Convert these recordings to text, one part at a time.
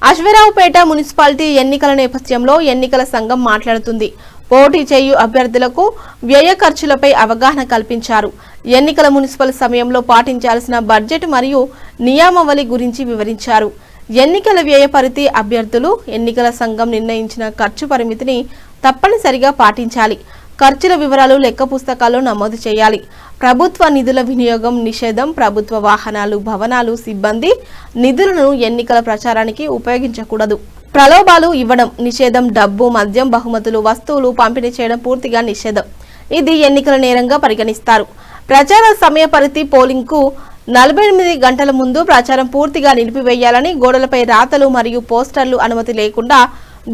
Aswaraopeta municipality ఎన్నికల నేపథ్యంలో ఎన్నికల సంఘం మాట్లాడుతుంది. పోటీ చేయు అభ్యర్థులకు వ్యయ ఖర్చులపై అవగాహన కల్పించారు. ఎన్నికల మున్సిపల్ సమయంలో పాటించాల్సిన బడ్జెట్ మరియు నియమావళి గురించి వివరించారు. ఎన్నికల వ్యయ పరిధి అభ్యర్థులు ఎన్నికల సంఘం నిర్ణయించిన ఖర్చు పరిమితిని తప్పనిసరిగా పాటించాలి. ఖర్చుల వివరాలు లెక్క పుస్తకాల్లో నమోదు చేయాలి. ప్రభుత్వ నిధుల వినియోగం నిషేధం. ప్రభుత్వ వాహనాలు, భవనాలు, సిబ్బంది నిధులను ఎన్నికల ప్రచారానికి ఉపయోగించకూడదు. ప్రలోభాలు ఇవ్వడం నిషేధం. డబ్బు, మద్యం, బహుమతులు, వస్తువులు పంపిణీ చేయడం పూర్తిగా నిషేధం. ఇది ఎన్నికల నేరంగా పరిగణిస్తారు. ప్రచార సమయ పరిధి పోలింగ్ కు 48 గంటల ముందు ప్రచారం పూర్తిగా నిలిపివేయాలని. గోడలపై రాతలు మరియు పోస్టర్లు అనుమతి లేకుండా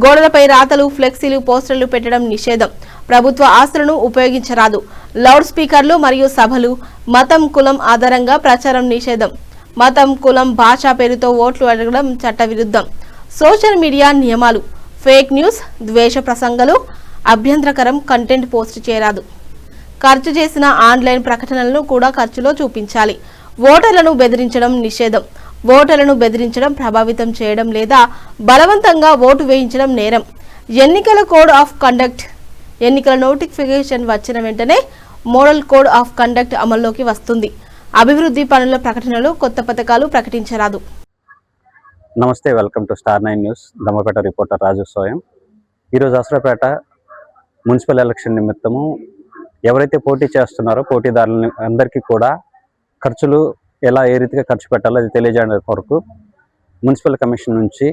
గోడలపై రాతలు, ఫ్లెక్సీలు, పోస్టర్లు పెట్టడం నిషేధం. ప్రభుత్వ ఆస్తులను ఉపయోగించరాదు. లౌడ్ స్పీకర్లు మరియు సభలు. మతం, కులం ఆధారంగా ప్రచారం నిషేధం. మతం, కులం, భాష పేరుతో ఓట్లు అడగడం చట్టవిరుద్ధం. సోషల్ మీడియా నియమాలు. ఫేక్ న్యూస్, ద్వేష ప్రసంగాలు, అభ్యంతరకరం కంటెంట్ పోస్ట్ చేయరాదు. ఖర్చు చేసిన ఆన్లైన్ ప్రకటనలను కూడా ఖర్చులో చూపించాలి. ఓటర్లను బెదిరించడం నిషేధం. ఓటర్లను బెదిరించడం, ప్రభావితం చేయడం లేదా బలవంతంగా ఓటు వేయించడం నేరం. ఎన్నికల కోడ్ ఆఫ్ కండక్ట్. ఎన్నికల నోటిఫికేషన్ వచ్చిన వెంటనే మోడల్ కోడ్ ఆఫ్ కండక్ట్ అమల్లోకి వస్తుంది. అభివృద్ధి పనుల ప్రకటనలు, కొత్త పథకాలు ప్రకటించరాదు. నమస్తే, welcome to star 9 news. Dammapeta reporter Raju Soyam. ఈరోజు అశ్వరావుపేట మున్సిపల్ ఎలక్షన్ నిమిత్తము ఎవరైతే పోటీ చేస్తున్నారో పోటీదారులని అందరికీ కూడా ఖర్చులు ఏ రీతిగా ఖర్చు పెట్టాలో అది తెలియజేయడానికి కొరకు మున్సిపల్ కమిషన్ నుంచి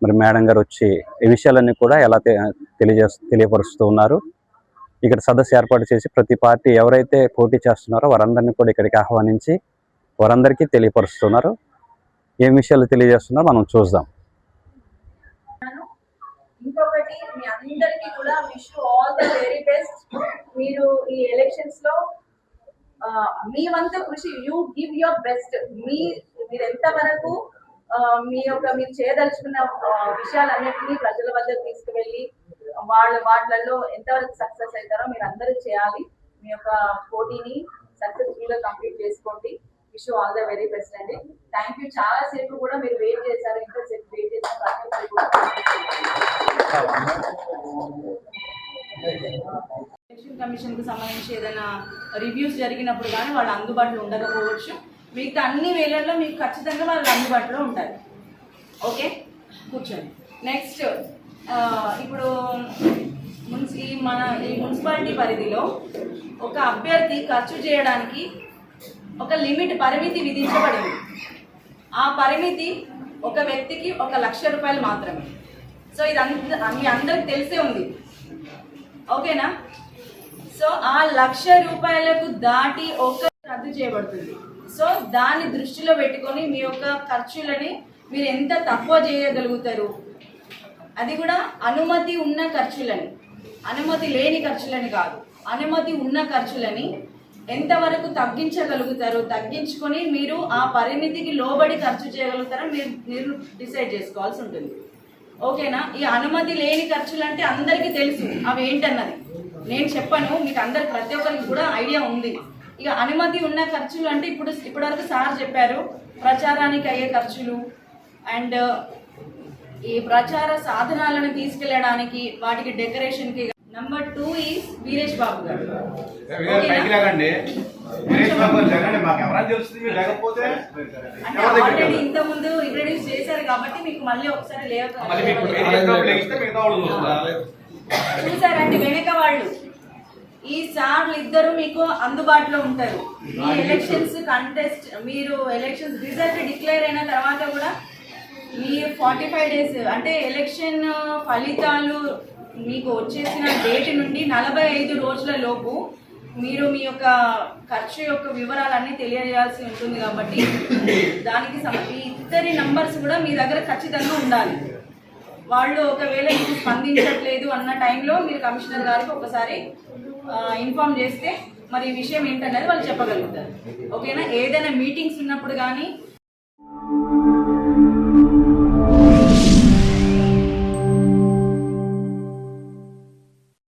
మరి మేడం గారు వచ్చి ఈ విషయాలన్నీ కూడా ఎలా తెలియపరుస్తూ ఉన్నారు. ఇక్కడ సదస్సు ఏర్పాటు చేసి ప్రతి పార్టీ ఎవరైతే పోటీ చేస్తున్నారో వారందరినీ కూడా ఇక్కడికి ఆహ్వానించి వారందరికీ తెలియపరుస్తున్నారు. ఏం విషయాలు తెలియజేస్తున్నారో మనం చూద్దాం. ఇంకొకటి, మీ అందరికీ కూడా wish you all the very best. మీరు ఈ ఎలక్షన్స్ లో మీ వంతు కృషి, యూ గివ్ యువర్ బెస్ట్. మీరు ఎంత వరకు మీరు చేయదలుచుకున్న విషయాలన్నింటినీ ప్రజల వద్దకు తీసుకువెళ్ళి వాటిలలో ఎంతవరకు సక్సెస్ అవుతారో మీరు అందరూ చేయాలి. మీ యొక్క పోటీని సక్సెస్ఫుల్ గా కంప్లీట్ చేసుకోండి. Wish you all the very best అండి. Thank you. చాలా సేపు కూడా మీరు వెయిట్ చేశారు. ఇంతసేపు వెయిట్ చేసిన ఎలక్షన్ కమిషన్ కు సంబంధించి ఏదైనా రివ్యూస్ జరిగినప్పుడు కానీ వాళ్ళు అందుబాటులో ఉండకపోవచ్చు. మిగతా అన్ని వేళల్లో మీకు ఖచ్చితంగా వాళ్ళు అందుబాటులో ఉంటారు. ఓకే, కూర్చోండి. నెక్స్ట్, ఇప్పుడు ఈ మున్సిపాలిటీ పరిధిలో ఒక అభ్యర్థి ఖర్చు చేయడానికి ఒక లిమిట్, పరిమితి విధించబడింది. ఆ పరిమితి ఒక వ్యక్తికి 1,00,000 రూపాయలు మాత్రమే. సో ఇది మీ అందరికి తెలిసే ఉంది, ఓకేనా? సో ఆ 1,00,000 రూపాయలకు దాటి రద్దు చేయబడుతుంది. సో దాన్ని దృష్టిలో పెట్టుకొని మీ యొక్క ఖర్చులని మీరు ఎంత తక్కువ చేయగలుగుతారు, అది కూడా అనుమతి ఉన్న ఖర్చులని, అనుమతి లేని ఖర్చులని కాదు, అనుమతి ఉన్న ఖర్చులని ఎంతవరకు తగ్గించగలుగుతారు, తగ్గించుకొని మీరు ఆ పరిమితికి లోబడి ఖర్చు చేయగలుగుతారో మీరు డిసైడ్ చేసుకోవాల్సి ఉంటుంది. ఓకేనా? ఈ అనుమతి లేని ఖర్చులు అంటే అందరికీ తెలుసు అవి ఏంటన్నది, నేను చెప్పను, మీకు అందరికి ప్రతి ఒక్కరికి కూడా ఐడియా ఉంది. ఇక అనుమతి ఉన్న ఖర్చులు అంటే ఇప్పటివరకు సార్ చెప్పారు, ప్రచారానికి అయ్యే ఖర్చులు అండ్ ఈ ప్రచార సాధనాలను తీసుకెళ్ళడానికి వాటికి డెకరేషన్కి. నంబర్ 2 ఈజ్ వీరేష్ బాబు గారు. అంటే ఆల్రెడీ ఇంతకుముందు ఇంట్రడ్యూస్ చేశారు కాబట్టి మీకు మళ్ళీ ఒకసారి చూసారంటే వెనక వాళ్ళు ఈ సార్లు ఇద్దరు మీకు అందుబాటులో ఉంటారు. ఈ ఎలక్షన్స్ కంటెస్ట్, మీరు ఎలక్షన్స్ రిజల్ట్ డిక్లేర్ అయిన తర్వాత కూడా మీ 45 డేస్ అంటే ఎలక్షన్ ఫలితాలు మీకు వచ్చేసిన డేట్ నుండి 45 రోజుల లోపు మీరు మీ యొక్క ఖర్చు యొక్క వివరాలన్నీ తెలియజేయాల్సి ఉంటుంది. కాబట్టి దానికి ఈ ఇద్దరి నంబర్స్ కూడా మీ దగ్గర ఖచ్చితంగా ఉండాలి. వాళ్ళు ఒకవేళ మీకు స్పందించట్లేదు అన్న టైంలో మీరు కమిషనర్ గారికి ఒకసారి ఇన్ఫార్మ్ చేస్తే మరి ఈ విషయం ఏంటనేది వాళ్ళు చెప్పగలుగుతారు. ఓకేనా? ఏదైనా మీటింగ్స్ ఉన్నప్పుడు కానీ